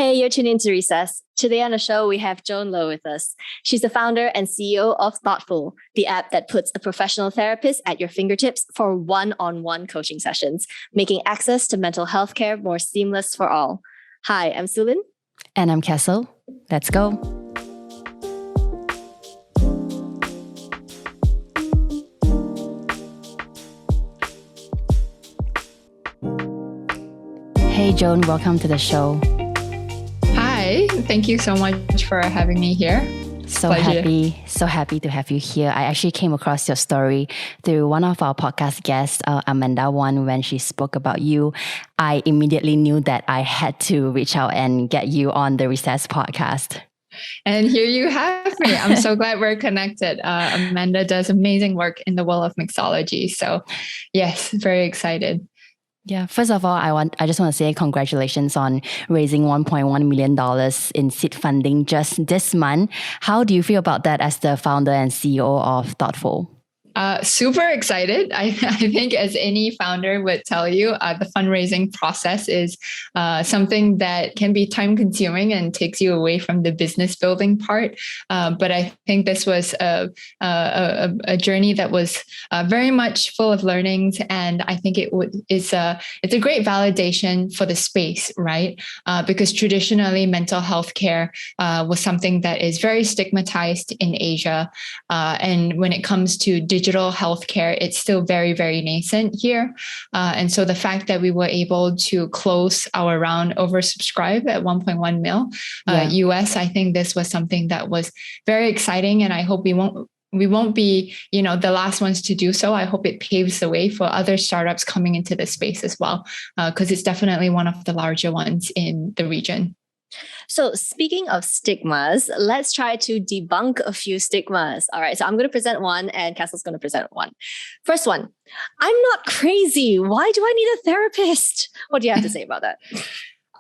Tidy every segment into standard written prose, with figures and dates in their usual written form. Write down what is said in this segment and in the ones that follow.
Hey, you're tuning into Recess. Today on the show, we have Joan Low with us. She's the founder and CEO of ThoughtFull, the app that puts a professional therapist at your fingertips for one-on-one coaching sessions, making access to mental health care more seamless for all. Hi, I'm SueLyn. And I'm Kessyl. Let's go. Hey, Joan, welcome to the show. Hi, thank you so much for having me here. So Pleasure. happy to have you here. I actually came across your story through one of our podcast guests, Amanda Wan, when she spoke about you. I immediately knew that I had to reach out and get you on the Recess podcast. And here you have me. I'm so glad we're connected. Amanda does amazing work in the world of mixology. So yes, very excited. Yeah. First of all, I just want to say congratulations on raising $1.1 million in seed funding just this month. How do you feel about that as the founder and CEO of ThoughtFull? Super excited. I think as any founder would tell you, the fundraising process is something that can be time consuming and takes you away from the business building part. But I think this was a journey that was very much full of learnings. And I think it's a great validation for the space, right? Because traditionally mental health care was something that is very stigmatized in Asia. And when it comes to digital healthcare, it's still very, very nascent here. And so the fact that we were able to close our round oversubscribed at 1.1 mil US, I think this was something that was very exciting. And I hope we won't be, the last ones to do so. I hope it paves the way for other startups coming into this space as well, because it's definitely one of the larger ones in the region. So speaking of stigmas, let's try to debunk a few stigmas. All right, so I'm going to present one and Kessyl's going to present one. First one, I'm not crazy. Why do I need a therapist? What do you have to say about that?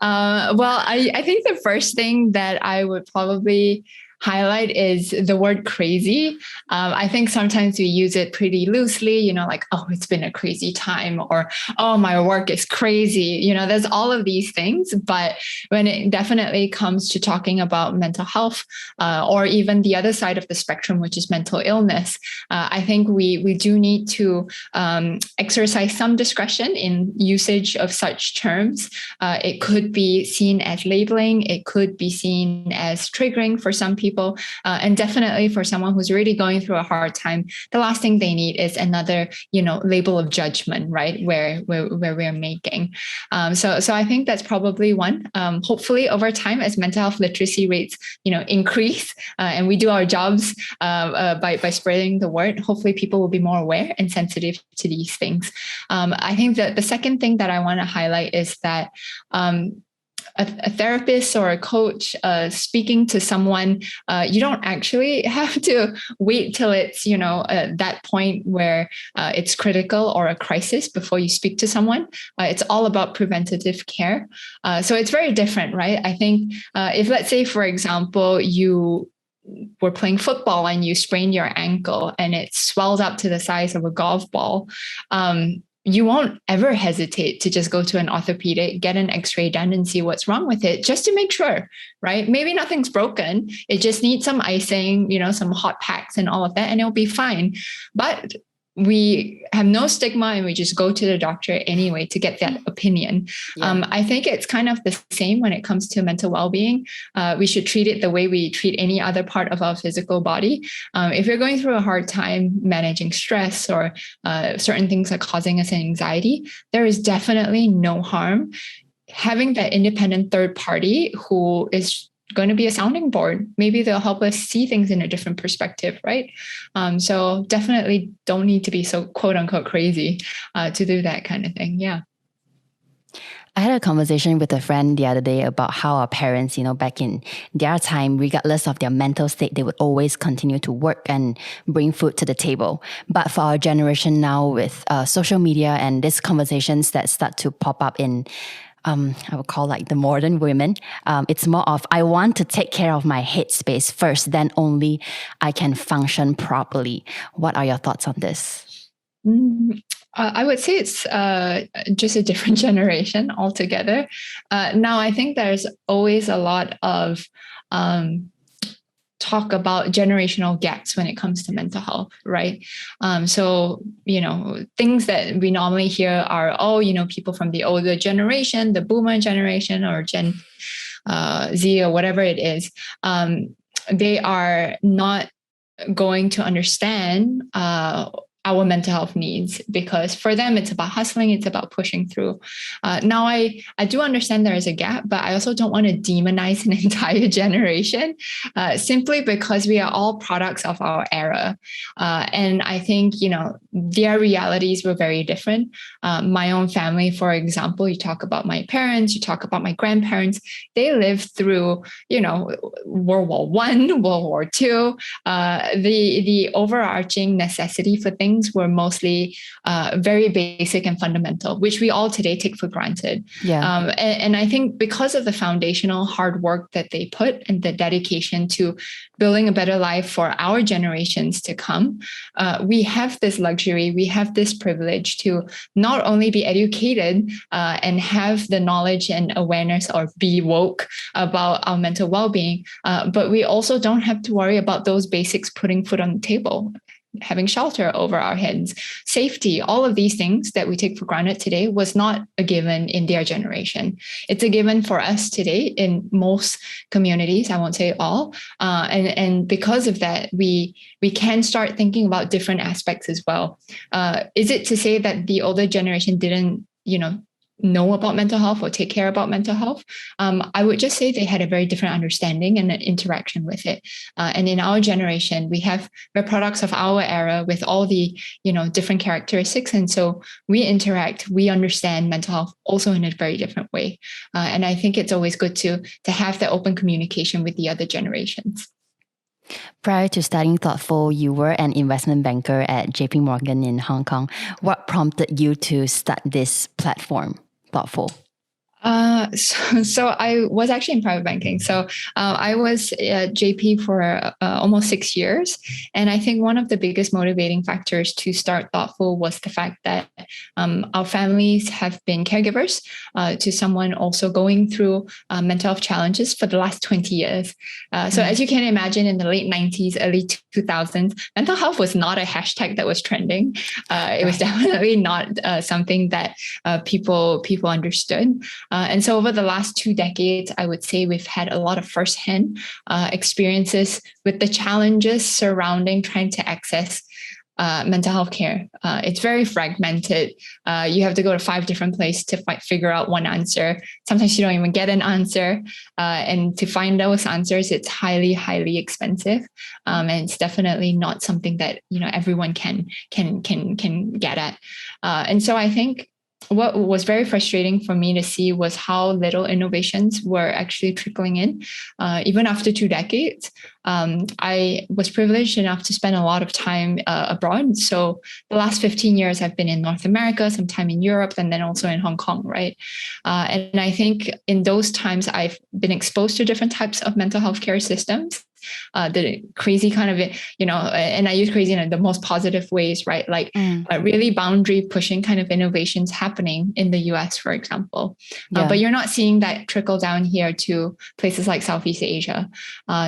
Well, I think the first thing that I would probably highlight is the word crazy. I think sometimes we use it pretty loosely, like, oh, it's been a crazy time, or, oh, my work is crazy. There's all of these things. But when it definitely comes to talking about mental health, or even the other side of the spectrum, which is mental illness, I think we do need to exercise some discretion in usage of such terms. It could be seen as labeling. It could be seen as triggering for some people. And definitely for someone who's really going through a hard time, the last thing they need is another, label of judgment, right? Where we're making. So I think that's probably one. Hopefully over time, as mental health literacy rates, increase, and we do our jobs by spreading the word, hopefully people will be more aware and sensitive to these things. I think that the second thing that I want to highlight is that a therapist or a coach speaking to someone, you don't actually have to wait till it's, that point where it's critical or a crisis before you speak to someone. It's all about preventative care. So it's very different, right? I think if, let's say, for example, you were playing football and you sprained your ankle and it swelled up to the size of a golf ball, you won't ever hesitate to just go to an orthopedic, get an x-ray done and see what's wrong with it, just to make sure, right? Maybe nothing's broken. It just needs some icing, some hot packs and all of that, and it'll be fine. But we have no stigma and we just go to the doctor anyway to get that opinion. Yeah. I think it's kind of the same when it comes to mental well-being. We should treat it the way we treat any other part of our physical body. If you're going through a hard time managing stress or certain things are causing us anxiety, there is definitely no harm having that independent third party who is going to be a sounding board. Maybe they'll help us see things in a different perspective, right? So definitely don't need to be so quote unquote crazy to do that kind of thing. Yeah. I had a conversation with a friend the other day about how our parents, back in their time, regardless of their mental state, they would always continue to work and bring food to the table. But for our generation now, with social media and these conversations that start to pop up in I would call like the modern women. It's more of, I want to take care of my headspace first, then only I can function properly. What are your thoughts on this? I would say it's just a different generation altogether. Now, I think there's always a lot of talk about generational gaps when it comes to mental health, right? So, things that we normally hear are, people from the older generation, the boomer generation or Gen Z or whatever it is, they are not going to understand our mental health needs, because for them it's about hustling, it's about pushing through. Now I do understand there is a gap, but I also don't want to demonize an entire generation simply because we are all products of our era. And I think, their realities were very different. My own family, for example, you talk about my parents, you talk about my grandparents, they lived through, World War I, World War II. The overarching necessity for things were mostly very basic and fundamental, which we all today take for granted. Yeah. And I think because of the foundational hard work that they put and the dedication to building a better life for our generations to come, we have this luxury, we have this privilege to not only be educated and have the knowledge and awareness or be woke about our mental well-being, but we also don't have to worry about those basics, putting food on the table, having shelter over our heads, safety, all of these things that we take for granted today was not a given in their generation. It's a given for us today in most communities, I won't say all. And because of that, we can start thinking about different aspects as well. Is it to say that the older generation didn't, know about mental health or take care about mental health? I would just say they had a very different understanding and an interaction with it. And in our generation, we're products of our era with all the, different characteristics. And so we interact, we understand mental health also in a very different way. And I think it's always good to have that open communication with the other generations. Prior to starting ThoughtFull, you were an investment banker at JP Morgan in Hong Kong. What prompted you to start this platform, ThoughtFull? So I was actually in private banking. So I was at JP for almost 6 years. And I think one of the biggest motivating factors to start ThoughtFull was the fact that our families have been caregivers to someone also going through mental health challenges for the last 20 years. So as you can imagine, in the late 90s, early 2000s, mental health was not a hashtag that was trending. It was definitely not something that people understood. And so over the last 2 decades, I would say we've had a lot of firsthand experiences with the challenges surrounding trying to access mental health care. It's very fragmented. You have to go to 5 different places to figure out one answer. Sometimes you don't even get an answer. And to find those answers, it's highly, highly expensive. And it's definitely not something that, everyone can get at. And so I think what was very frustrating for me to see was how little innovations were actually trickling in, even after 2 decades. I was privileged enough to spend a lot of time abroad. So the last 15 years, I've been in North America, some time in Europe, and then also in Hong Kong, right? And I think in those times, I've been exposed to different types of mental health care systems. The crazy kind of, and I use crazy in the most positive ways, right? Like really boundary pushing kind of innovations happening in the US, for example. But you're not seeing that trickle down here to places like Southeast Asia.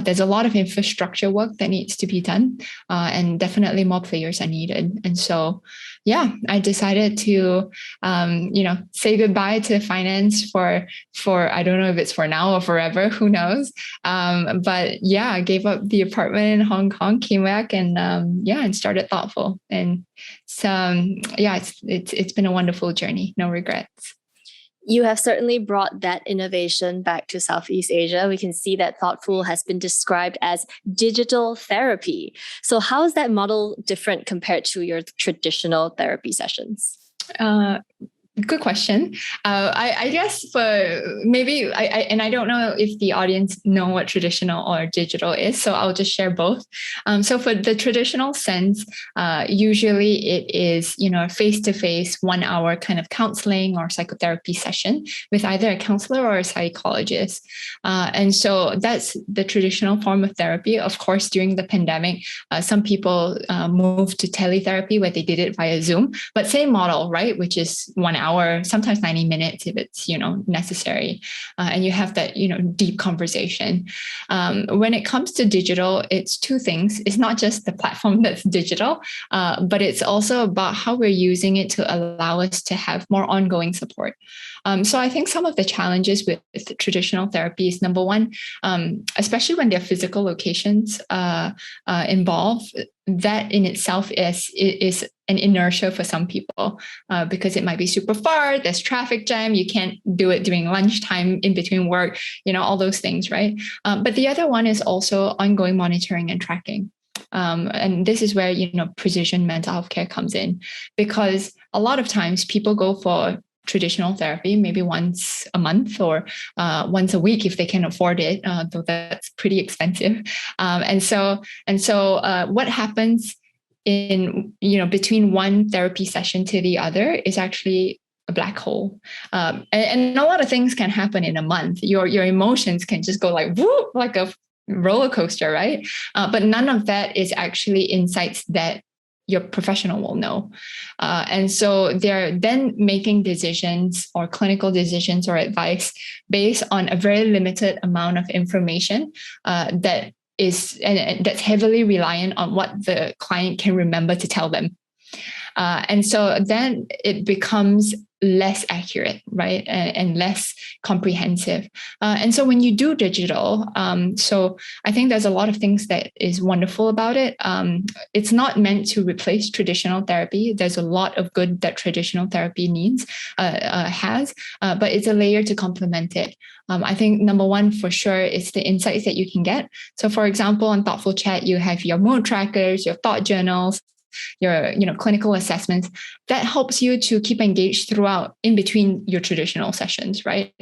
There's a lot of infrastructure work that needs to be done, and definitely more players are needed. And so, I decided to, say goodbye to finance for I don't know if it's for now or forever, who knows? But I gave up the apartment in Hong Kong, came back, and and started ThoughtFull. And so it's been a wonderful journey. No regrets. You have certainly brought that innovation back to Southeast Asia. We can see that ThoughtFull has been described as digital therapy. So how is that model different compared to your traditional therapy sessions? Good question. I guess for maybe I don't know if the audience know what traditional or digital is, so I'll just share both. So for the traditional sense, usually it is a face-to-face 1 hour kind of counseling or psychotherapy session with either a counselor or a psychologist, and so that's the traditional form of therapy. Of course, during the pandemic, some people moved to teletherapy where they did it via Zoom, but same model, right? Which is 1 hour, sometimes 90 minutes if it's, necessary. And you have that, deep conversation. When it comes to digital, it's two things. It's not just the platform that's digital, but it's also about how we're using it to allow us to have more ongoing support. So I think some of the challenges with traditional therapy is, number one, especially when there are physical locations involved, that in itself is an inertia for some people, because it might be super far, there's traffic jam, you can't do it during lunchtime in between work, all those things, right? But the other one is also ongoing monitoring and tracking. And this is where, precision mental health care comes in, because a lot of times people go for traditional therapy maybe once a month or once a week if they can afford it, though that's pretty expensive. And so what happens in between one therapy session to the other is actually a black hole, and a lot of things can happen in a month. Your emotions can just go like whoop, like a roller coaster, right? But none of that is actually insights that your professional will know. And so they're then making decisions or clinical decisions or advice based on a very limited amount of information that is, and that's heavily reliant on what the client can remember to tell them. And so then it becomes less accurate, right? And less comprehensive. And so when you do digital, so I think there's a lot of things that is wonderful about it. It's not meant to replace traditional therapy. There's a lot of good that traditional therapy has, but it's a layer to complement it. I think number one, for sure, is the insights that you can get. So for example, on ThoughtFullChat, you have your mood trackers, your thought journals, your clinical assessments that helps you to keep engaged throughout in between your traditional sessions, right?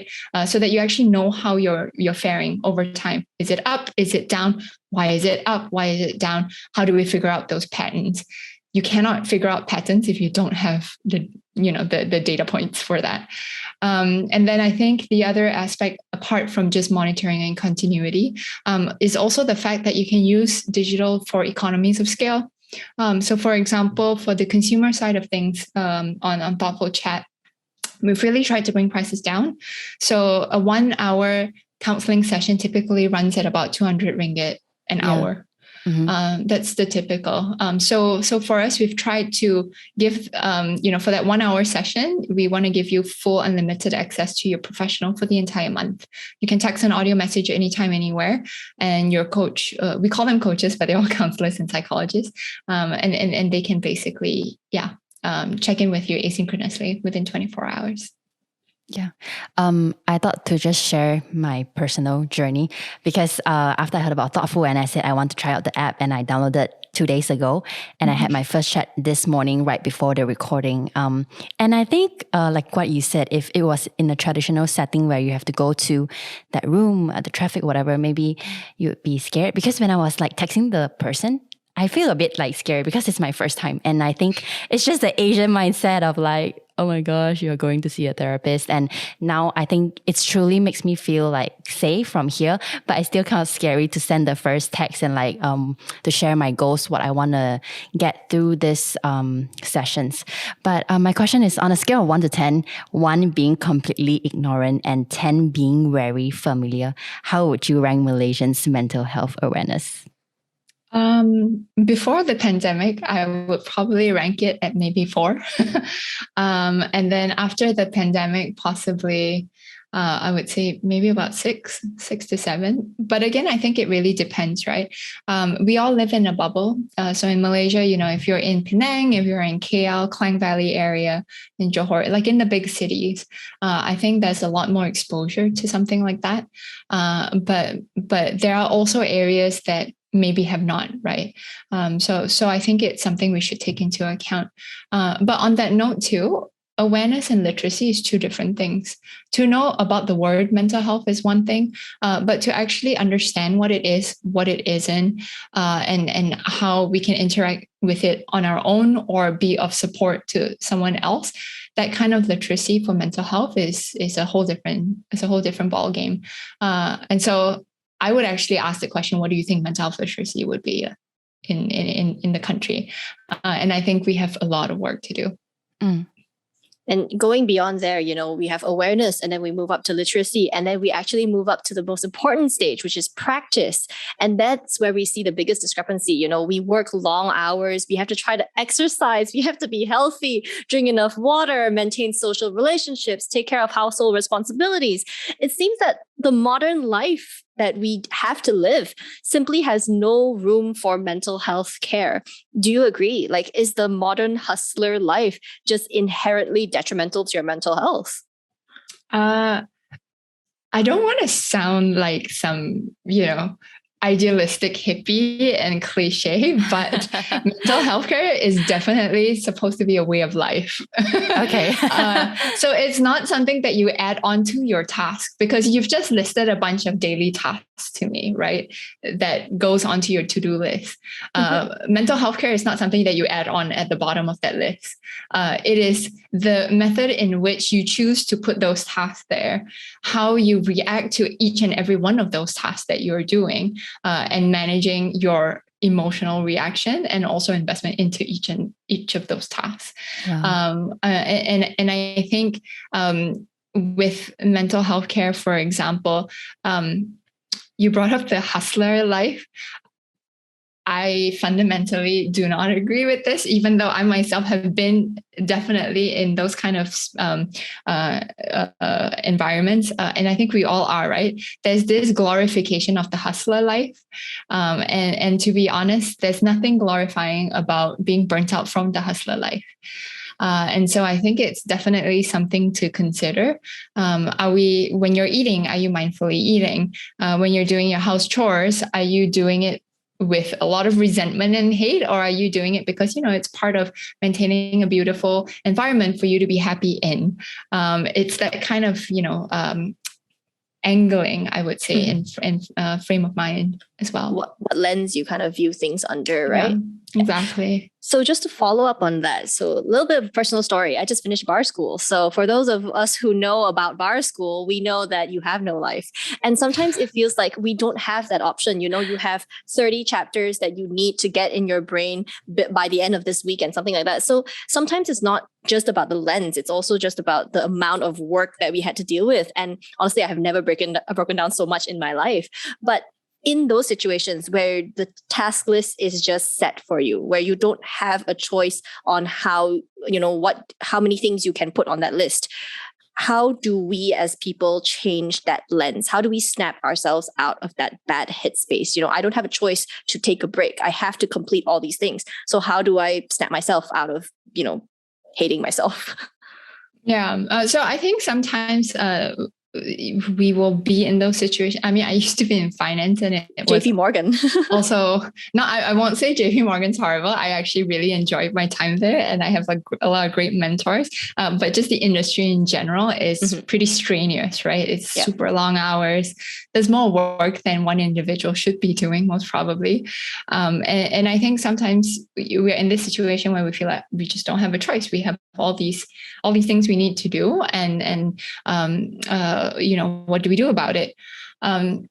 So that you actually know how you're faring over time. Is it up? Is it down? Why is it up? Why is it down? How do we figure out those patterns? You cannot figure out patterns if you don't have the data points for that. And then I think the other aspect, apart from just monitoring and continuity, is also the fact that you can use digital for economies of scale. So for example, for the consumer side of things, on ThoughtFullChat, we've really tried to bring prices down. So a 1 hour counseling session typically runs at about 200 ringgit an hour. Mm-hmm. That's the typical. So for us, we've tried to give, for that 1 hour session, we want to give you full unlimited access to your professional for the entire month. You can text an audio message anytime, anywhere, and your coach, we call them coaches, but they're all counselors and psychologists, and they can basically, check in with you asynchronously within 24 hours. Yeah. I thought to just share my personal journey because after I heard about ThoughtFull and I said I want to try out the app, and I downloaded 2 days ago, and I had my first chat this morning right before the recording. And I think like what you said, if it was in a traditional setting where you have to go to that room, the traffic, whatever, maybe you would be scared, because when I was like texting the person, I feel a bit like scary because it's my first time. And I think it's just the Asian mindset of like, oh my gosh, you're going to see a therapist. And now I think it truly makes me feel like safe from here, but it's still kind of scary to send the first text and like to share my goals, what I want to get through this sessions. But my question is, on a scale of 1 to 10, 1 being completely ignorant and 10 being very familiar, how would you rank Malaysians' mental health awareness? Before the pandemic, I would probably rank it at maybe 4. And then after the pandemic, possibly, I would say maybe about 6 to 7. But again, I think it really depends, right? We all live in a bubble. So in Malaysia, if you're in Penang, if you're in KL, Klang Valley area, in Johor, like in the big cities, I think there's a lot more exposure to something like that. But there are also areas that maybe have not, right? So I think it's something we should take into account. But on that note too, awareness and literacy is two different things. To know about the word mental health is one thing, but to actually understand what it is, what it isn't, and how we can interact with it on our own or be of support to someone else. That kind of literacy for mental health is a whole different ball game. And so I would actually ask the question, what do you think mental health literacy would be in the country? And I think we have a lot of work to do. Mm. And going beyond there, we have awareness, and then we move up to literacy, and then we actually move up to the most important stage, which is practice. And that's where we see the biggest discrepancy. We work long hours, we have to try to exercise, we have to be healthy, drink enough water, maintain social relationships, take care of household responsibilities. It seems that the modern life that we have to live simply has no room for mental health care. Do you agree? Like, is the modern hustler life just inherently detrimental to your mental health? I don't want to sound like some, idealistic hippie and cliche, but mental health care is definitely supposed to be a way of life. Okay. So it's not something that you add on to your task, because you've just listed a bunch of daily tasks to me, right? That goes onto your to-do list. Mental health care is not something that you add on at the bottom of that list. It is the method in which you choose to put those tasks there, how you react to each and every one of those tasks that you're doing, and managing your emotional reaction and also investment into each of those tasks. Wow. And I think with mental health care, for example, you brought up the hustler life. I fundamentally do not agree with this, even though I myself have been definitely in those kind of environments. And I think we all are, right? There's this glorification of the hustler life. And to be honest, there's nothing glorifying about being burnt out from the hustler life. And so I think it's definitely something to consider. When you're eating, are you mindfully eating? When you're doing your house chores, are you doing it with a lot of resentment and hate, or are you doing it because it's part of maintaining a beautiful environment for you to be happy in? It's that kind of angling, I would say, in frame of mind as well. What lens you kind of view things under, right? Yeah, exactly. So just to follow up on that, so a little bit of a personal story. I just finished bar school. So for those of us who know about bar school, we know that you have no life. And sometimes it feels like we don't have that option. You have 30 chapters that you need to get in your brain by the end of this week and something like that. So sometimes it's not just about the lens. It's also just about the amount of work that we had to deal with. And honestly, I have never broken down so much in my life. But in those situations where the task list is just set for you, where you don't have a choice on how many things you can put on that list, how do we as people change that lens? How do we snap ourselves out of that bad headspace? I don't have a choice to take a break. I have to complete all these things. So how do I snap myself out of, hating myself? Yeah. So I think sometimes we will be in those situations. I mean, I used to be in finance, and it was JP Morgan. also, no, I won't say JP Morgan's horrible. I actually really enjoyed my time there, and I have a lot of great mentors. But just the industry in general is pretty strenuous, right? It's super long hours. There's more work than one individual should be doing, most probably. And I think sometimes we're in this situation where we feel like we just don't have a choice. We have all these things we need to do, and what do we do about it? And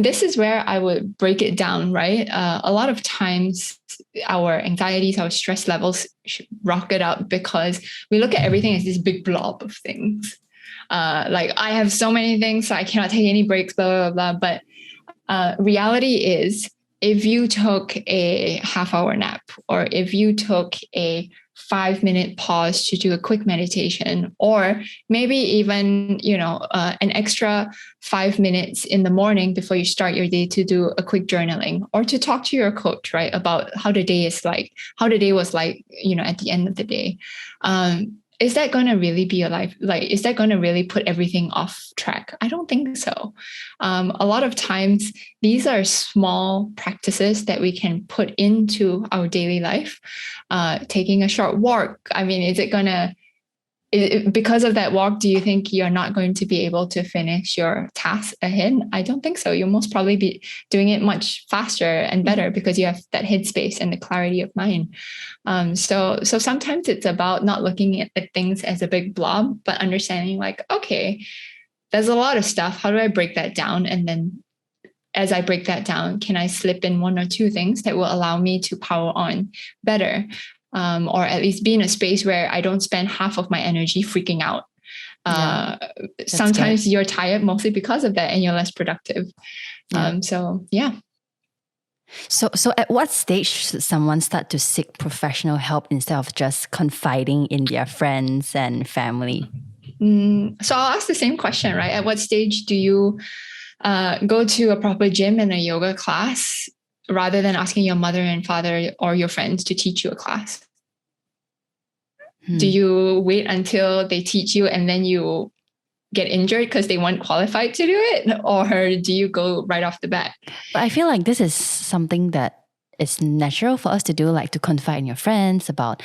this is where I would break it down, right? A lot of times our anxieties, our stress levels rocket up because we look at everything as this big blob of things. Like, I have so many things, so I cannot take any breaks, blah, blah, blah. But reality is, if you took a half-hour nap, or if you took a 5-minute pause to do a quick meditation, or maybe even, an extra 5 minutes in the morning before you start your day to do a quick journaling, or to talk to your coach, right, about how the day was like, at the end of the day. Is that going to really be a life? Like, is that going to really put everything off track? I don't think so. A lot of times, these are small practices that we can put into our daily life. Taking a short walk. I mean, is it going to because of that walk, do you think you're not going to be able to finish your task ahead? I don't think so. You'll most probably be doing it much faster and better because you have that headspace and the clarity of mind. So sometimes it's about not looking at things as a big blob, but understanding like, okay, there's a lot of stuff. How do I break that down? And then as I break that down, can I slip in one or two things that will allow me to power on better? Or at least be in a space where I don't spend half of my energy freaking out. Sometimes you're tired mostly because of that and you're less productive. So at what stage should someone start to seek professional help instead of just confiding in their friends and family? So I'll ask the same question, right? At what stage do you go to a proper gym and a yoga class rather than asking your mother and father or your friends to teach you a class? Do you wait until they teach you and then you get injured because they weren't qualified to do it? Or do you go right off the bat? But I feel like this is something that is natural for us to do, like to confide in your friends about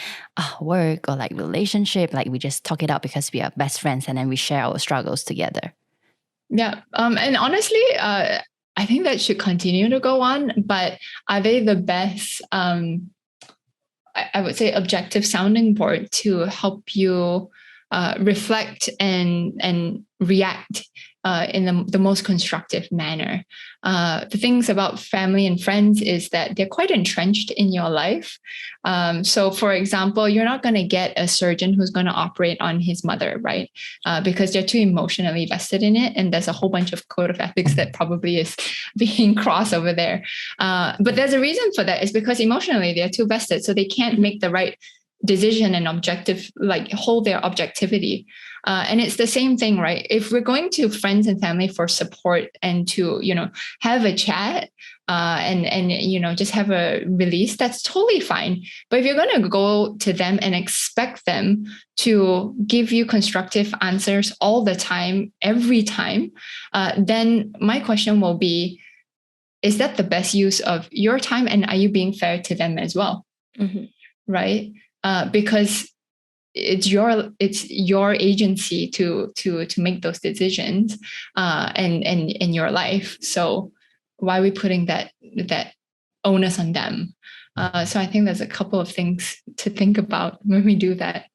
work or like relationship. Like we just talk it out because we are best friends and then we share our struggles together. Yeah. And honestly, I think that should continue to go on, but are they the best, I would say, objective sounding board to help you reflect and react in the most constructive manner? The things about family and friends is that they're quite entrenched in your life. So for example, you're not going to get a surgeon who's going to operate on his mother, right? Because they're too emotionally vested in it. And there's a whole bunch of code of ethics that probably is being crossed over there. But there's a reason for that. It's because emotionally they're too vested. So they can't make the right decision and objective, like hold their objectivity. And it's the same thing, right? If we're going to friends and family for support and to, have a chat and just have a release, that's totally fine. But if you're going to go to them and expect them to give you constructive answers all the time, every time, then my question will be, is that the best use of your time? And are you being fair to them as well? Mm-hmm. Right? Because it's your agency to make those decisions and in your life. So why are we putting that onus on them? So I think there's a couple of things to think about when we do that.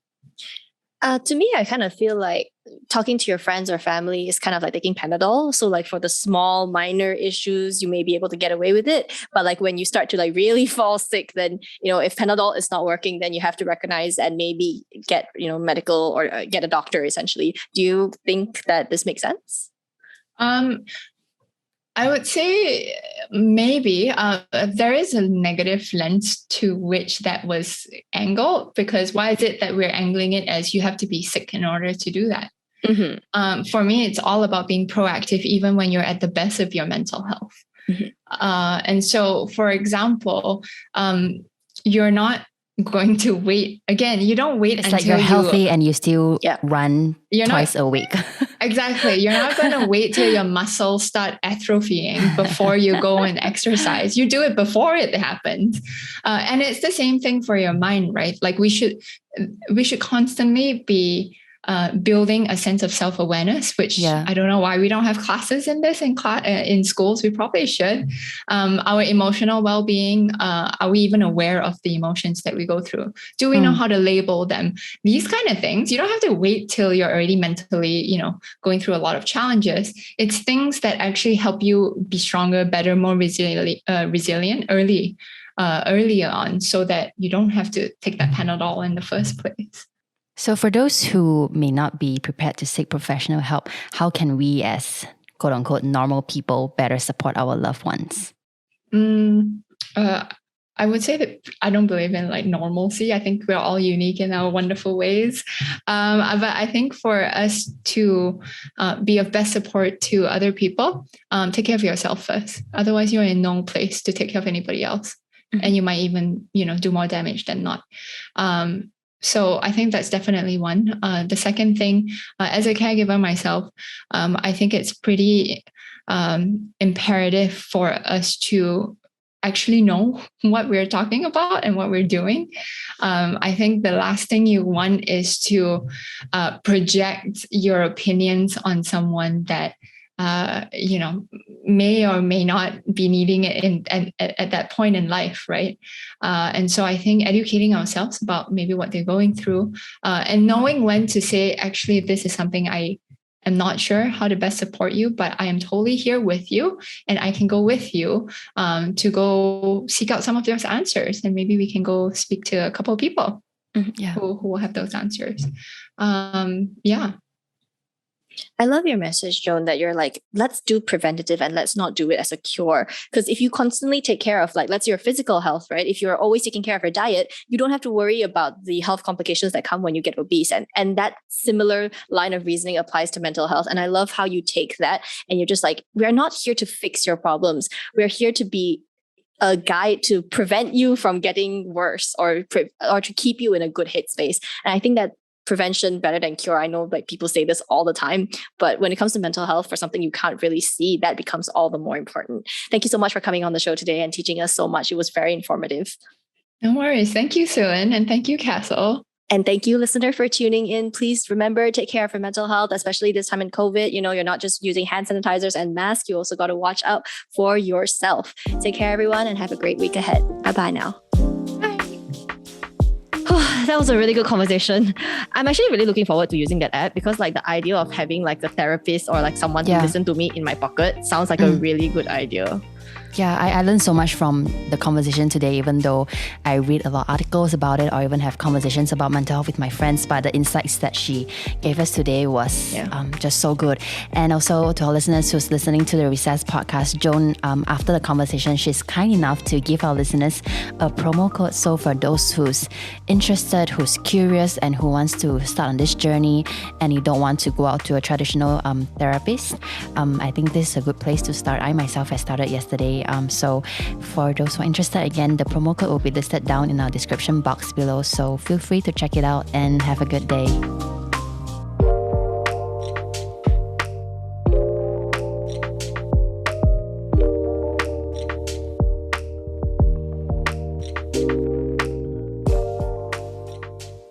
To me, I kind of feel like talking to your friends or family is kind of like taking Panadol. So like for the small minor issues, you may be able to get away with it. But like when you start to like really fall sick, then, if Panadol is not working, then you have to recognize and maybe get, medical or get a doctor essentially. Do you think that this makes sense? I would say maybe there is a negative lens to which that was angled, because why is it that we're angling it as you have to be sick in order to do that? Mm-hmm. For me, it's all about being proactive, even when you're at the best of your mental health. Mm-hmm. And so, for example, you're not going to wait. Again, you don't wait until like you're healthy and you still run twice a week. Exactly. You're not going to wait till your muscles start atrophying before you go and exercise. You do it before it happens. And it's the same thing for your mind, right? Like we should constantly be building a sense of self-awareness, which I don't know why we don't have classes in this in schools. We probably should. Our emotional well-being, are we even aware of the emotions that we go through? Do we know how to label them? These kind of things. You don't have to wait till you're already mentally, going through a lot of challenges. It's things that actually help you be stronger, better, more resilient early on, so that you don't have to take that Panadol in the first place. So for those who may not be prepared to seek professional help, how can we as quote unquote normal people better support our loved ones? I would say that I don't believe in like normalcy. I think we're all unique in our wonderful ways. But I think for us to be of best support to other people, take care of yourself first. Otherwise, you're in no place to take care of anybody else. Mm-hmm. And you might even, do more damage than not. So I think that's definitely one. The second thing, as a caregiver myself, I think it's pretty imperative for us to actually know what we're talking about and what we're doing. I think the last thing you want is to project your opinions on someone that may or may not be needing it at that point in life, right? And so I think educating ourselves about maybe what they're going through, and knowing when to say, actually, this is something I am not sure how to best support you, but I am totally here with you, and I can go with you to go seek out some of those answers, and maybe we can go speak to a couple of people who will have those answers. I love your message, Joan, that you're like, let's do preventative and let's not do it as a cure. Because if you constantly take care of, like, let's say your physical health, right? If you're always taking care of your diet, you don't have to worry about the health complications that come when you get obese. And that similar line of reasoning applies to mental health. And I love how you take that and you're just like, we're not here to fix your problems. We're here to be a guide to prevent you from getting worse or to keep you in a good headspace. And I think that prevention better than cure. I know like people say this all the time, but when it comes to mental health for something you can't really see, that becomes all the more important. Thank you so much for coming on the show today and teaching us so much. It was very informative. No worries. Thank you, SueLyn, and thank you, Kessyl. And thank you, listener, for tuning in. Please remember, take care of your mental health, especially this time in COVID. You're not just using hand sanitizers and masks. You also got to watch out for yourself. Take care, everyone, and have a great week ahead. Bye-bye now. That was a really good conversation. I'm actually really looking forward to using that app because like the idea of having like a therapist or like someone to listen to me in my pocket sounds like a really good idea. Yeah, I learned so much from the conversation today, even though I read a lot of articles about it or even have conversations about mental health with my friends. But the insights that she gave us today was just so good. And also to our listeners who's listening to the Recess podcast, Joan, after the conversation, she's kind enough to give our listeners a promo code. So for those who's interested, who's curious, and who wants to start on this journey, and you don't want to go out to a traditional therapist, I think this is a good place to start. I myself have started yesterday. So for those who are interested, again, the promo code will be listed down in our description box below. So feel free to check it out and have a good day.